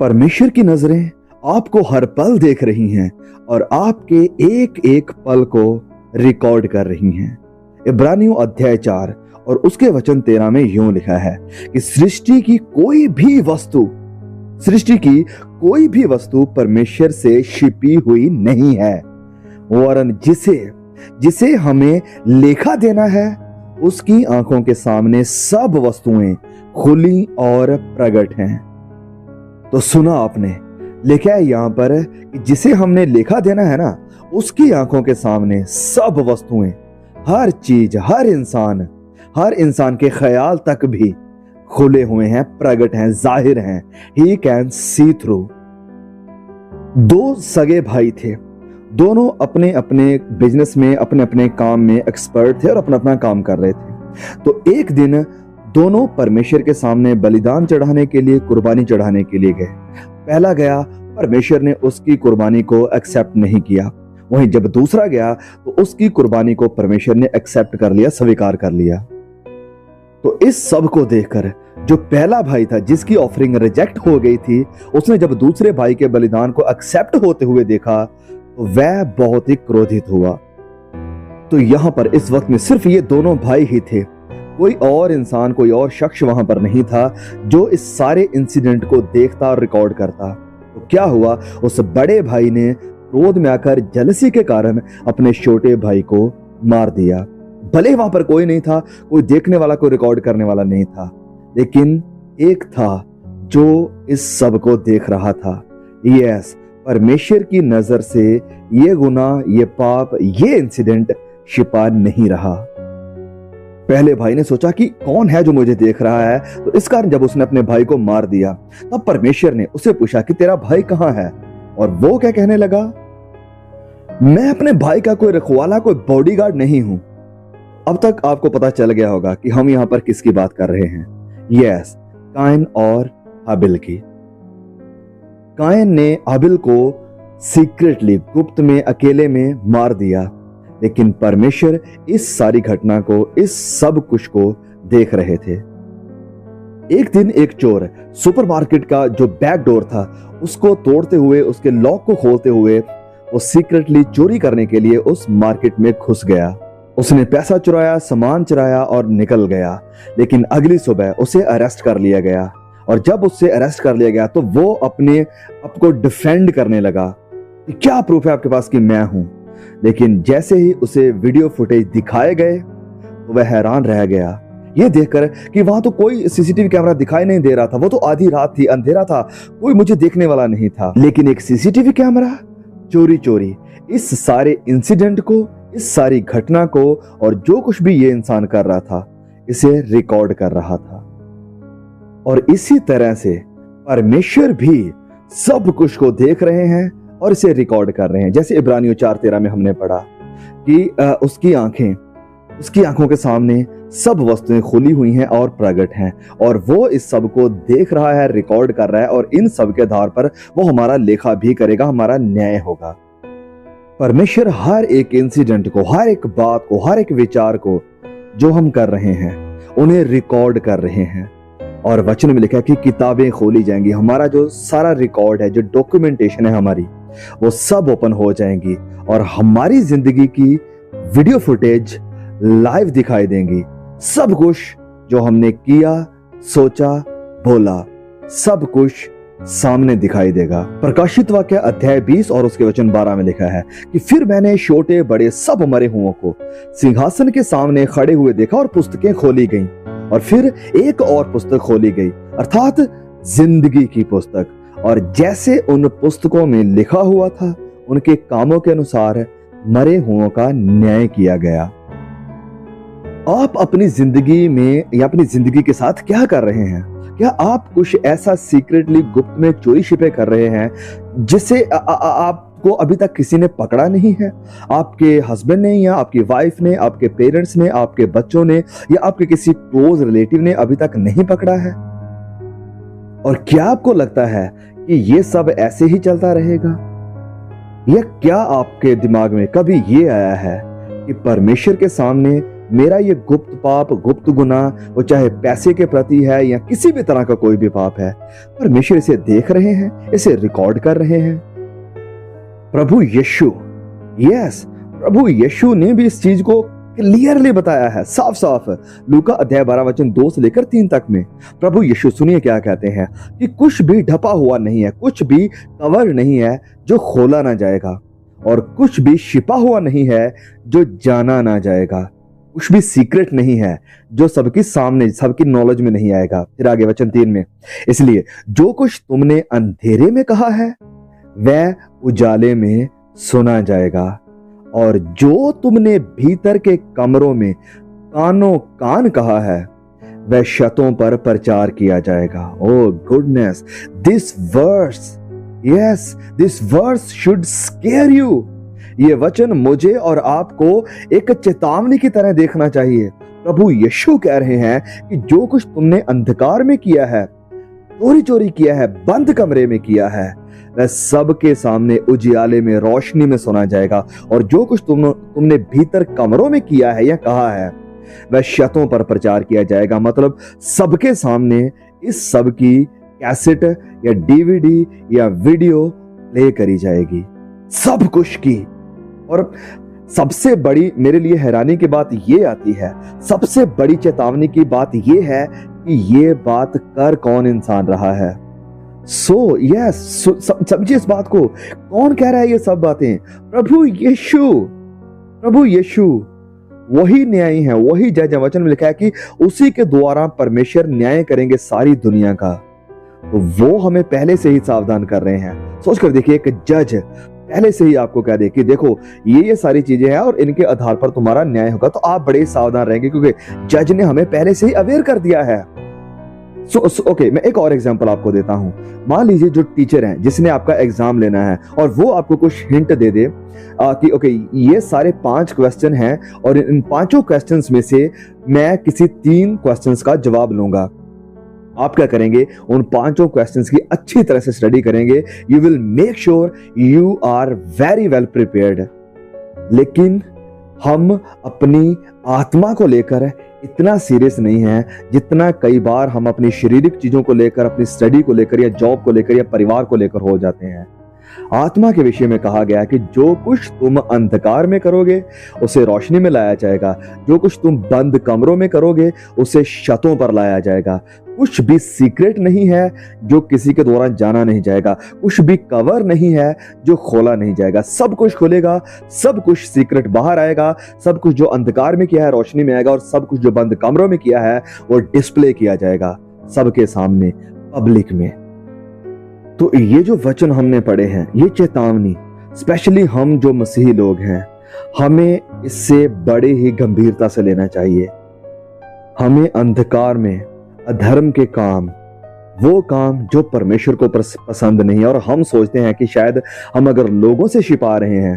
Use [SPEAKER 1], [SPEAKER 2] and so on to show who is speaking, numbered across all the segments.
[SPEAKER 1] परमेश्वर की नजरें आपको हर पल देख रही हैं और आपके एक एक पल को रिकॉर्ड कर रही हैं। इब्रानियों अध्याय 4 और उसके वचन 13 में यूं लिखा है कि सृष्टि की कोई भी वस्तु परमेश्वर से छिपी हुई नहीं है, वरन जिसे हमें लेखा देना है उसकी आंखों के सामने सब वस्तुएं खुली और प्रकट हैं। तो सुना आपने, लिखा है यहां पर कि जिसे हमने लेखा देना है ना, उसकी आंखों के सामने सब वस्तुएं, हर चीज, हर इंसान के ख्याल तक भी खुले हुए हैं, प्रकट हैं, जाहिर हैं। He can see through. दो सगे भाई थे, दोनों अपने अपने बिजनेस में, अपने अपने काम में एक्सपर्ट थे और अपना अपना काम कर रहे थे। तो एक दिन दोनों परमेश्वर के सामने बलिदान चढ़ाने के लिए, कुर्बानी चढ़ाने के लिए गए। पहला गया, परमेश्वर ने उसकी कुर्बानी को एक्सेप्ट नहीं किया। वहीं जब दूसरा गया तो उसकी कुर्बानी को परमेश्वर ने एक्सेप्ट कर लिया, स्वीकार कर लिया। तो इस सब को देखकर जो पहला भाई था, जिसकी ऑफरिंग रिजेक्ट हो गई थी, उसने जब दूसरे भाई के बलिदान को एक्सेप्ट होते हुए देखा तो वह बहुत ही क्रोधित हुआ। तो यहां पर इस वक्त में सिर्फ ये दोनों भाई ही थे, कोई और इंसान, कोई और शख्स वहां पर नहीं था जो इस सारे इंसिडेंट को देखता और रिकॉर्ड करता। तो क्या हुआ, उस बड़े भाई ने क्रोध में आकर जेलसी के कारण अपने छोटे भाई को मार दिया। भले वहां पर कोई नहीं था, कोई देखने वाला, कोई रिकॉर्ड करने वाला नहीं था, लेकिन एक था जो इस सब को देख रहा था। यस, परमेश्वर की नजर से ये गुनाह, ये पाप, ये इंसिडेंट छिपा नहीं रहा। पहले भाई ने सोचा कि कौन है जो मुझे देख रहा है, तो इस कारण जब उसने अपने भाई को मार दिया तब परमेश्वर ने उसे पूछा कि तेरा भाई कहां है, और वो क्या कहने लगा, मैं अपने भाई का कोई रखवाला, कोई बॉडीगार्ड नहीं हूं। अब तक आपको पता चल गया होगा कि हम यहां पर किसकी बात कर रहे हैं। यस, कायन और हाबिल की। कायन ने हाबिल को सीक्रेटली, गुप्त में, अकेले में मार दिया, लेकिन परमेश्वर इस सारी घटना को, इस सब कुछ को देख रहे थे। एक दिन एक चोर सुपरमार्केट का जो बैक डोर था उसको तोड़ते हुए, उसके लॉक को खोलते हुए वो सीक्रेटली चोरी करने के लिए उस मार्केट में घुस गया। उसने पैसा चुराया, सामान चुराया और निकल गया। लेकिन अगली सुबह उसे अरेस्ट कर लिया गया, और जब उससे अरेस्ट कर लिया गया तो वो अपने आप को डिफेंड करने लगा कि क्या प्रूफ है आपके पास कि मैं हूं। लेकिन जैसे ही उसे वीडियो फुटेज दिखाए गए तो वह हैरान रह गया ये देखकर कि वहां तो कोई सीसीटीवी कैमरा दिखाई नहीं दे रहा था। वो तो आधी रात थी, अंधेरा था, कोई मुझे देखने वाला नहीं था। लेकिन एक सीसीटीवी कैमरा चोरी चोरी इस सारे इंसिडेंट को, इस सारी घटना को और जो कुछ भी ये इंसान कर रहा था, इसे रिकॉर्ड कर रहा था। और इसी तरह से परमेश्वर भी सब कुछ को देख रहे हैं और इसे रिकॉर्ड कर रहे हैं। जैसे इब्रानियों 4:13 में हमने पढ़ा कि उसकी आंखों के सामने सब वस्तुएं खुली हुई हैं और प्रकट हैं, और वो इस सब को देख रहा है, रिकॉर्ड कर रहा है, और इन सब के आधार पर वो हमारा लेखा भी करेगा, हमारा न्याय होगा। परमेश्वर हर एक इंसिडेंट को, हर एक बात को, हर एक विचार को जो हम कर रहे हैं उन्हें रिकॉर्ड कर रहे हैं। और वचन में लिखा है कि किताबें खोली जाएंगी। हमारा जो सारा रिकॉर्ड है, जो डॉक्यूमेंटेशन है हमारी, वो सब ओपन हो जाएंगी और हमारी जिंदगी की वीडियो फुटेज लाइव दिखाई देंगी। सब कुछ जो हमने किया, सोचा, बोला, सब कुछ सामने दिखाई देगा। प्रकाशित वाक्य अध्याय 20 और उसके वचन 12 में लिखा है कि फिर मैंने छोटे बड़े सब मरे हुओं को सिंहासन के सामने खड़े हुए देखा, और पुस्तकें खोली गईं, और फिर एक और पुस्तक खोली गई, अर्थात जिंदगी की पुस्तक। और जैसे उन पुस्तकों में लिखा हुआ था, उनके कामों के अनुसार मरे हुओं का न्याय किया गया। आप अपनी जिंदगी में या अपनी जिंदगी के साथ क्या कर रहे हैं? क्या आप कुछ ऐसा सीक्रेटली, गुप्त में, चोरी छिपे कर रहे हैं जिसे आपको अभी तक किसी ने पकड़ा नहीं है? आपके हस्बैंड ने, या आपकी वाइफ ने, आपके पेरेंट्स ने, आपके बच्चों ने, या आपके किसी क्लोज रिलेटिव ने अभी तक नहीं पकड़ा है? और क्या आपको लगता है कि ये सब ऐसे ही चलता रहेगा? या क्या आपके दिमाग में कभी ये आया है कि परमेश्वर के सामने मेरा ये गुप्त पाप, गुप्त गुनाह, वो चाहे पैसे के प्रति है या किसी भी तरह का कोई भी पाप है, परमेश्वर इसे देख रहे हैं, इसे रिकॉर्ड कर रहे हैं। प्रभु यीशु, यस, प्रभु यीशु ने भी इस चीज को क्लियरली बताया है, साफ साफ। लूका अध्याय 12 वचन 2 से लेकर 3 तक में प्रभु यीशु सुनिए क्या कहते हैं कि कुछ भी ढपा हुआ नहीं है, कुछ भी कवर नहीं है जो खोला ना जाएगा, और कुछ भी छिपा हुआ नहीं है जो जाना ना जाएगा, कुछ भी सीक्रेट नहीं है जो सबके सामने, सबकी नॉलेज में नहीं आएगा। फिर आगे वचन 3 में, इसलिए जो कुछ तुमने अंधेरे में कहा है वह उजाले में सुना जाएगा, और जो तुमने भीतर के कमरों में कानों कान कहा है वह शतों पर प्रचार किया जाएगा। Oh goodness, this verse, yes, this verse should scare you. ये वचन मुझे और आपको एक चेतावनी की तरह देखना चाहिए। प्रभु यीशु कह रहे हैं कि जो कुछ तुमने अंधकार में किया है, चोरी चोरी किया है, बंद कमरे में किया है, वह सबके सामने उजियाले में, रोशनी में सुना जाएगा, और जो कुछ तुमने भीतर कमरों में किया है या कहा है वह शतों पर प्रचार किया जाएगा। मतलब सबके सामने इस सब की कैसेट या डीवीडी या वीडियो प्ले करी जाएगी, सब कुछ की। और सबसे बड़ी मेरे लिए हैरानी की बात ये आती है, सबसे बड़ी चेतावनी की बात ये है कि ये बात कर कौन इंसान रहा है। सो यस, समझिए इस बात को, कौन कह रहा है ये सब बातें? प्रभु यीशु। प्रभु यीशु वही न्यायी है, वही जज है। वचन में लिखा है कि उसी के द्वारा परमेश्वर न्याय करेंगे सारी दुनिया का। तो वो हमें पहले से ही सावधान कर रहे हैं। सोच कर देखिए, एक जज पहले से ही आपको कह दे कि देखो ये सारी चीजें हैं और इनके आधार पर तुम्हारा न्याय होगा, तो आप बड़े सावधान रहेंगे, क्योंकि जज ने हमें पहले से ही अवेयर कर दिया है। ओके, मैं एक और एग्जांपल आपको देता हूं। मान लीजिए जो टीचर है जिसने आपका एग्जाम लेना है और वो आपको कुछ हिंट दे दे कि ओके ये सारे 5 क्वेश्चन हैं और इन 5 क्वेश्चंस में से मैं किसी 3 क्वेश्चंस का जवाब लूंगा। आप क्या करेंगे? उन 5 क्वेश्चंस की अच्छी तरह से स्टडी करेंगे। You will make sure you are very well prepared. लेकिन हम अपनी आत्मा को लेकर इतना सीरियस नहीं है जितना कई बार हम अपनी शारीरिक चीजों को लेकर, अपनी स्टडी को लेकर या जॉब को लेकर या परिवार को लेकर हो जाते हैं। आत्मा के विषय में कहा गया कि जो कुछ तुम अंधकार में करोगे उसे रोशनी में लाया जाएगा, जो कुछ तुम बंद कमरों में करोगे उसे छतों पर लाया जाएगा। कुछ भी सीक्रेट नहीं है जो किसी के द्वारा जाना नहीं जाएगा, कुछ भी कवर नहीं है जो खोला नहीं जाएगा। सब कुछ खुलेगा, सब कुछ सीक्रेट बाहर आएगा, सब कुछ जो अंधकार में किया है रोशनी में आएगा, और सब कुछ जो बंद कमरों में किया है वो डिस्प्ले किया जाएगा सबके सामने, पब्लिक में। तो ये जो वचन हमने पढ़े हैं, ये चेतावनी, स्पेशली हम जो मसीही लोग हैं, हमें इससे बड़े ही गंभीरता से लेना चाहिए। हमें अंधकार में अधर्म के काम, वो काम जो परमेश्वर को पसंद नहीं है, और हम सोचते हैं कि शायद हम अगर लोगों से छिपा रहे हैं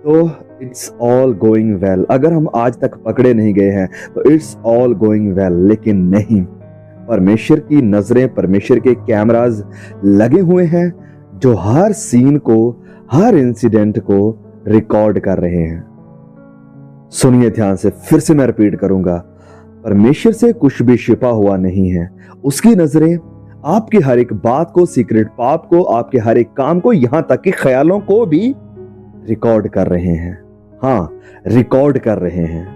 [SPEAKER 1] तो इट्स ऑल गोइंग वेल, अगर हम आज तक पकड़े नहीं गए हैं तो इट्स ऑल गोइंग वेल। लेकिन नहीं, परमेश्वर की नजरें, परमेश्वर के कैमरास लगे हुए हैं जो हर सीन को, हर इंसिडेंट को रिकॉर्ड कर रहे हैं। सुनिए ध्यान से, फिर से मैं रिपीट करूंगा, परमेश्वर से कुछ भी छिपा हुआ नहीं है। उसकी नजरें आपकी हर एक बात को, सीक्रेट पाप को, आपके हर एक काम को, यहां तक कि ख्यालों को भी रिकॉर्ड कर रहे हैं। हाँ, रिकॉर्ड कर रहे हैं।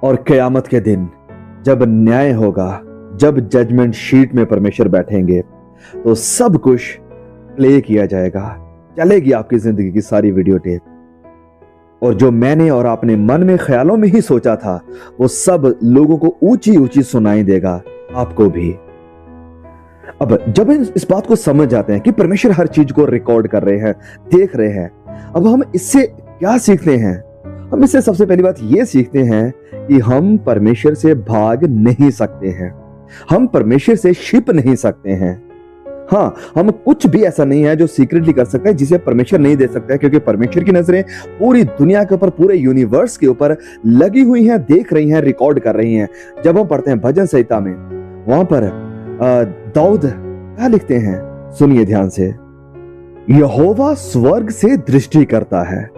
[SPEAKER 1] और क़यामत के दिन जब न्याय होगा, जब जजमेंट शीट में परमेश्वर बैठेंगे, तो सब कुछ प्ले किया जाएगा, चलेगी आपकी जिंदगी की सारी वीडियो टेप, और जो मैंने और आपने मन में ख्यालों में ही सोचा था वो सब लोगों को ऊंची ऊंची सुनाई देगा, आपको भी। अब जब इस बात को समझ जाते हैं कि परमेश्वर हर चीज को रिकॉर्ड कर रहे हैं, देख रहे हैं, अब हम इससे क्या सीखते हैं? हम इससे सबसे पहली बात ये सीखते हैं कि हम परमेश्वर से भाग नहीं सकते हैं, हम परमेश्वर से छिप नहीं सकते हैं। हाँ, हम कुछ भी ऐसा नहीं है जो सीक्रेटली कर सकते हैं जिसे परमेश्वर नहीं दे सकता है, क्योंकि परमेश्वर की नजरें पूरी दुनिया के ऊपर, पूरे यूनिवर्स के ऊपर लगी हुई हैं, देख रही हैं, रिकॉर्ड कर रही हैं। जब हम पढ़ते हैं भजन संहिता में, वहां पर दाऊद क्या लिखते हैं? सुनिए ध्यान से, यहोवा स्वर्ग से दृष्टि करता है,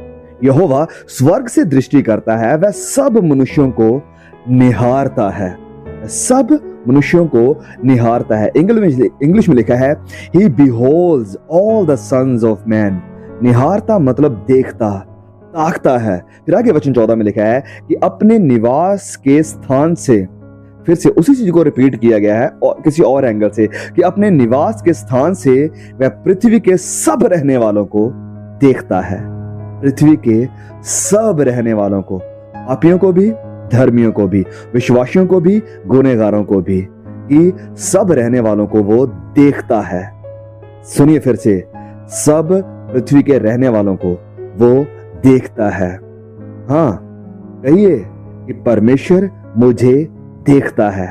[SPEAKER 1] यहोवा स्वर्ग से दृष्टि करता है, वह सब मनुष्यों को निहारता है, सब मनुष्यों को निहारता है। इंग्लिश में लिखा है ही beholds all the sons of man। निहारता मतलब देखता, ताकता है। फिर आगे वचन 14 में लिखा है कि अपने निवास के स्थान से, फिर से उसी चीज को रिपीट किया गया है और किसी और एंगल से, कि अपने निवास के स्थान से वह पृथ्वी के सब रहने वालों को देखता है। पृथ्वी के सब रहने वालों को, पापियों को भी, धर्मियों को भी, विश्वासियों को भी, गुनहगारों को भी, कि सब रहने वालों को वो देखता है। सुनिए फिर से, सब पृथ्वी के रहने वालों को वो देखता है। हाँ, कहिए कि परमेश्वर मुझे देखता है।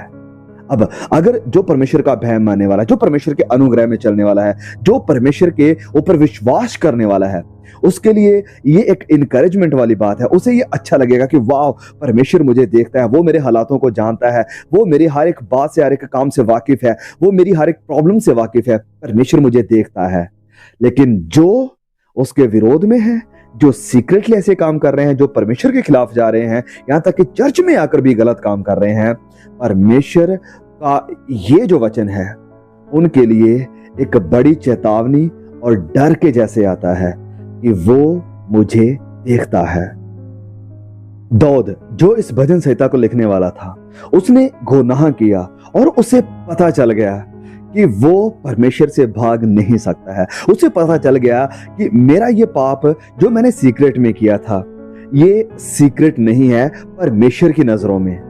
[SPEAKER 1] अब अगर जो परमेश्वर का भय मानने वाला है, जो परमेश्वर के अनुग्रह में चलने वाला है, जो परमेश्वर के ऊपर विश्वास करने वाला है, उसके लिए ये एक इनकरेजमेंट वाली बात है। उसे ये अच्छा लगेगा कि वाह, परमेश्वर मुझे देखता है, वो मेरे हालातों को जानता है, वो मेरी हर एक बात से, हर एक काम से वाकिफ है, वो मेरी हर एक प्रॉब्लम से वाकिफ है, परमेश्वर मुझे देखता है। लेकिन जो उसके विरोध में है, जो सीक्रेटली ऐसे काम कर रहे हैं, जो परमेश्वर के खिलाफ जा रहे हैं, यहां तक कि चर्च में आकर भी गलत काम कर रहे हैं, परमेश्वर का ये जो वचन है उनके लिए एक बड़ी चेतावनी और डर के जैसे आता है कि वो मुझे देखता है। दाऊद, जो इस भजन संहिता को लिखने वाला था, उसने गुनाह किया और उसे पता चल गया कि वो परमेश्वर से भाग नहीं सकता है। उसे पता चल गया कि मेरा ये पाप जो मैंने सीक्रेट में किया था, ये सीक्रेट नहीं है परमेश्वर की नजरों में।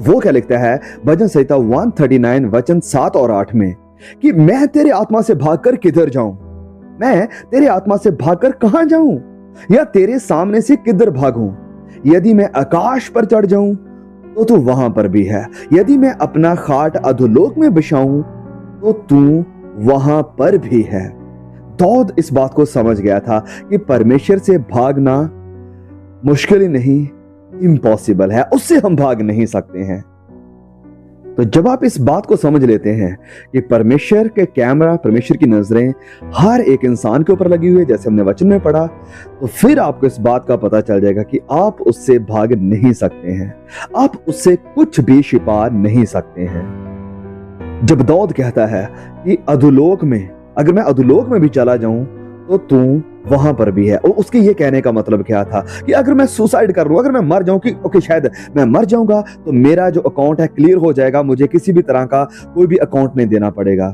[SPEAKER 1] वो क्या लिखता है भजन संहिता 139 वचन 7 और 8 में, कि मैं तेरे आत्मा से भागकर किधर जाऊं, मैं तेरे आत्मा से भागकर कहां जाऊं, या तेरे सामने से किधर भागूं। यदि मैं आकाश पर चढ़ जाऊं तो तू वहां पर भी है, यदि मैं अपना खाट अधोलोक में बिछाऊं तो तू वहां पर भी है। दाऊद इस बात को समझ गया था कि परमेश्वर से भागना मुश्किल ही नहीं, इम्पॉसिबल है, उससे हम भाग नहीं सकते हैं। तो जब आप इस बात को समझ लेते हैं कि परमेश्वर के कैमरा, परमेश्वर की नजरें हर एक इंसान के ऊपर लगी हुई है, जैसे हमने वचन में पढ़ा, तो फिर आपको इस बात का पता चल जाएगा कि आप उससे भाग नहीं सकते हैं, आप उससे कुछ भी छिपा नहीं सकते हैं। जब दाऊद कहता है कि अधोलोक में, अगर मैं अधोलोक में भी चला जाऊं तो तू वहां पर भी है, और उसके ये कहने का मतलब क्या था कि अगर मैं सुसाइड कर लूं, अगर मैं मर जाऊं, कि ओके शायद मैं मर जाऊंगा तो मेरा जो अकाउंट है क्लियर हो जाएगा, मुझे किसी भी तरह का कोई भी अकाउंट नहीं देना पड़ेगा।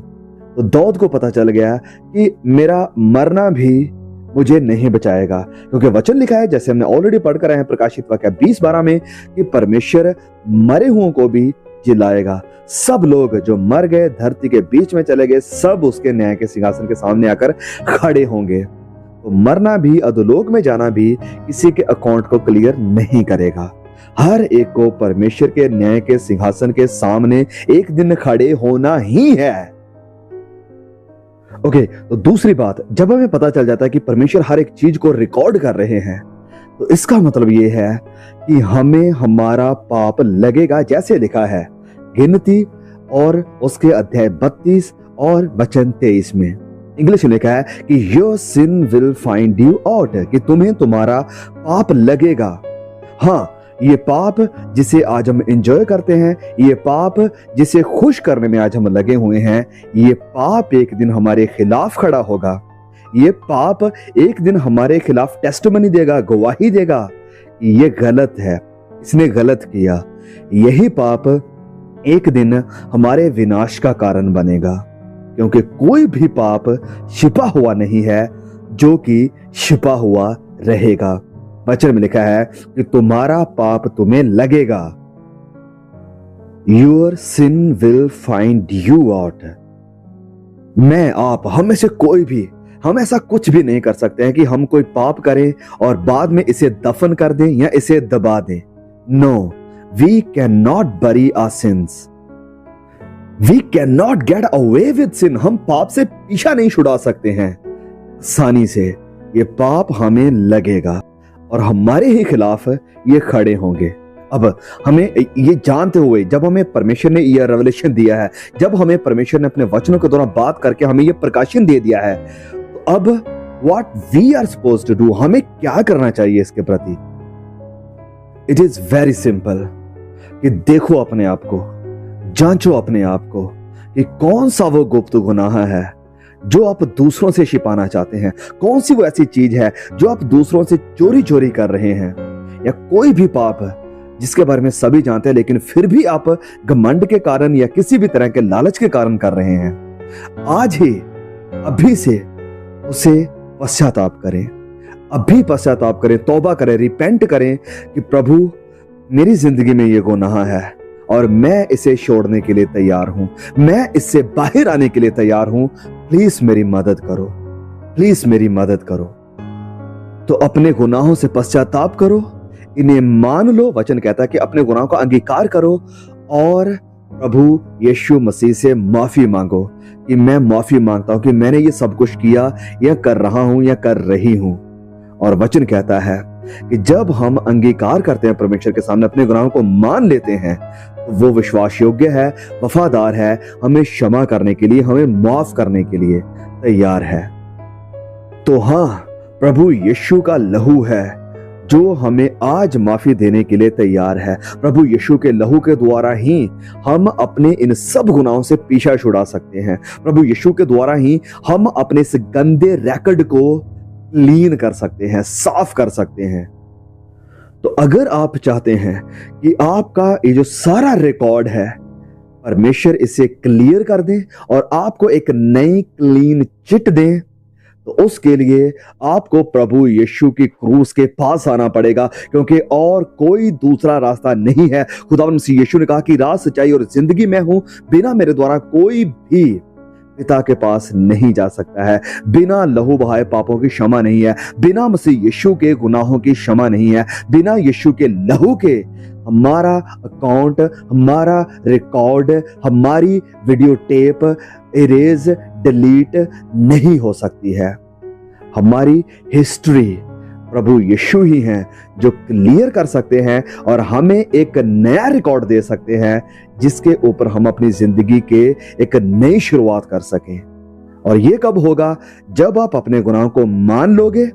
[SPEAKER 1] तो दाऊद को पता चल गया कि मेरा मरना भी मुझे नहीं बचाएगा, क्योंकि वचन लिखा है, जैसे हमने ऑलरेडी पढ़कर आए हैं प्रकाशित वाक्य 20:12 में, कि परमेश्वर मरे हुओं को भी जिलाएगा। सब लोग जो मर गए, धरती के बीच में चले गए, सब उसके न्याय के सिंहासन के सामने आकर खड़े होंगे। तो मरना भी, अधोलोक में जाना भी किसी के अकाउंट को क्लियर नहीं करेगा। हर एक को परमेश्वर के न्याय के सिंहासन के सामने एक दिन खड़े होना ही है। ओके, तो दूसरी बात, जब हमें पता चल जाता है कि परमेश्वर हर एक चीज को रिकॉर्ड कर रहे हैं, तो इसका मतलब यह है कि हमें हमारा पाप लगेगा, जैसे लिखा है गिनती और उसके अध्याय 32 और वचन 23 में। इंग्लिश में लिखा है कि your sin will find you out, कि तुम्हें तुम्हारा पाप लगेगा। हाँ, ये पाप जिसे आज हम एंजॉय करते हैं, ये पाप जिसे खुश करने में आज हम लगे हुए हैं, ये पाप एक दिन हमारे खिलाफ खड़ा होगा। ये पाप एक दिन हमारे खिलाफ टेस्टमनी देगा, गवाही देगा, ये गलत है, इसने गलत किया। यही पाप एक दिन हमारे विनाश का कारण बनेगा, क्योंकि कोई भी पाप छिपा हुआ नहीं है जो कि छिपा हुआ रहेगा। वचन में लिखा है कि तुम्हारा पाप तुम्हें लगेगा। Your sin will find you out. मैं, आप, हम में से कोई भी, हम ऐसा कुछ भी नहीं कर सकते हैं कि हम कोई पाप करें और बाद में इसे दफन कर दें या इसे दबा दें। No, we can not bury our sins, we can not get away with sin. हम पाप से पीछा नहीं छुड़ा सकते हैं आसानी से। ये पाप हमें लगेगा और हमारे ही खिलाफ ये खड़े होंगे। अब हमें ये जानते हुए, जब हमें परमेश्वर ने यह रेवलेशन दिया है, जब हमें परमेश्वर ने अपने वचनों के द्वारा बात करके हमें यह प्रकाशन दे दिया है, तो अब what we are suppose to do, हमें क्या करना चाहिए इसके प्रति। इट इज वेरी सिंपल कि देखो अपने आप को, जांचो अपने आप को कि कौन सा वो गुप्त गुनाह है जो आप दूसरों से छिपाना चाहते हैं, कौन सी वो ऐसी चीज है जो आप दूसरों से चोरी चोरी कर रहे हैं, या कोई भी पाप है जिसके बारे में सभी जानते हैं लेकिन फिर भी आप घमंड के कारण या किसी भी तरह के लालच के कारण कर रहे हैं। आज ही अभी से उसे पश्चाताप करें, अभी पश्चाताप करें, तौबा करें, रिपेंट करें कि प्रभु मेरी जिंदगी में ये गुनाह है और मैं इसे छोड़ने के लिए तैयार हूं, मैं इससे बाहर आने के लिए तैयार हूं, प्लीज मेरी मदद करो, प्लीज मेरी मदद करो। तो अपने गुनाहों से पश्चाताप करो, इन्हें मान लो। वचन कहता है कि अपने गुनाहों का अंगीकार करो और प्रभु यीशु मसीह से माफी मांगो कि मैं माफी मांगता हूं कि मैंने ये सब कुछ किया या कर रहा हूं या कर रही हूं। और वचन कहता है कि जब हम अंगीकार करते हैं परमेश्वर के सामने, अपने गुनाहों को मान लेते हैं, तो वो विश्वास योग्य है, वफादार है, हमें क्षमा करने के लिए, हमें माफ करने के लिए तैयार है। तो हाँ, प्रभु यीशु का लहू है जो हमें आज माफी देने के लिए तैयार है। प्रभु यीशु के लहू के द्वारा ही हम अपने इन सब गुनाहों से पीछा छुड़ा सकते हैं। प्रभु यीशु के द्वारा ही हम अपने इस गंदे रिकॉर्ड को क्लीन कर सकते हैं, साफ कर सकते हैं। तो अगर आप चाहते हैं कि आपका ये जो सारा रिकॉर्ड है परमेश्वर इसे क्लियर कर दे और आपको एक नई क्लीन चिट दे, तो उसके लिए आपको प्रभु यीशु की क्रूस के पास आना पड़ेगा, क्योंकि और कोई दूसरा रास्ता नहीं है। खुदावंद मसीह यीशु ने कहा कि राह, सच्चाई और जिंदगी मैं हूं, बिना मेरे द्वारा कोई भी पिता के पास नहीं जा सकता है। बिना लहू बहाए पापों की क्षमा नहीं है, बिना मसीह यीशु के गुनाहों की क्षमा नहीं है, बिना यीशु के लहू के हमारा अकाउंट, हमारा रिकॉर्ड, हमारी वीडियो टेप इरेज, डिलीट नहीं हो सकती है। हमारी हिस्ट्री प्रभु यीशु ही हैं जो क्लियर कर सकते हैं और हमें एक नया रिकॉर्ड दे सकते हैं जिसके ऊपर हम अपनी जिंदगी के एक नई शुरुआत कर सकें। और ये कब होगा? जब आप अपने गुनाहों को मान लोगे,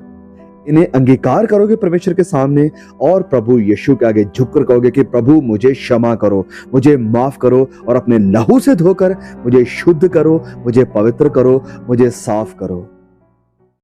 [SPEAKER 1] इन्हें अंगीकार करोगे परमेश्वर के सामने और प्रभु यीशु के आगे झुककर कहोगे कि प्रभु मुझे क्षमा करो, मुझे माफ करो और अपने लहू से धोकर मुझे शुद्ध करो, मुझे पवित्र करो, मुझे साफ करो।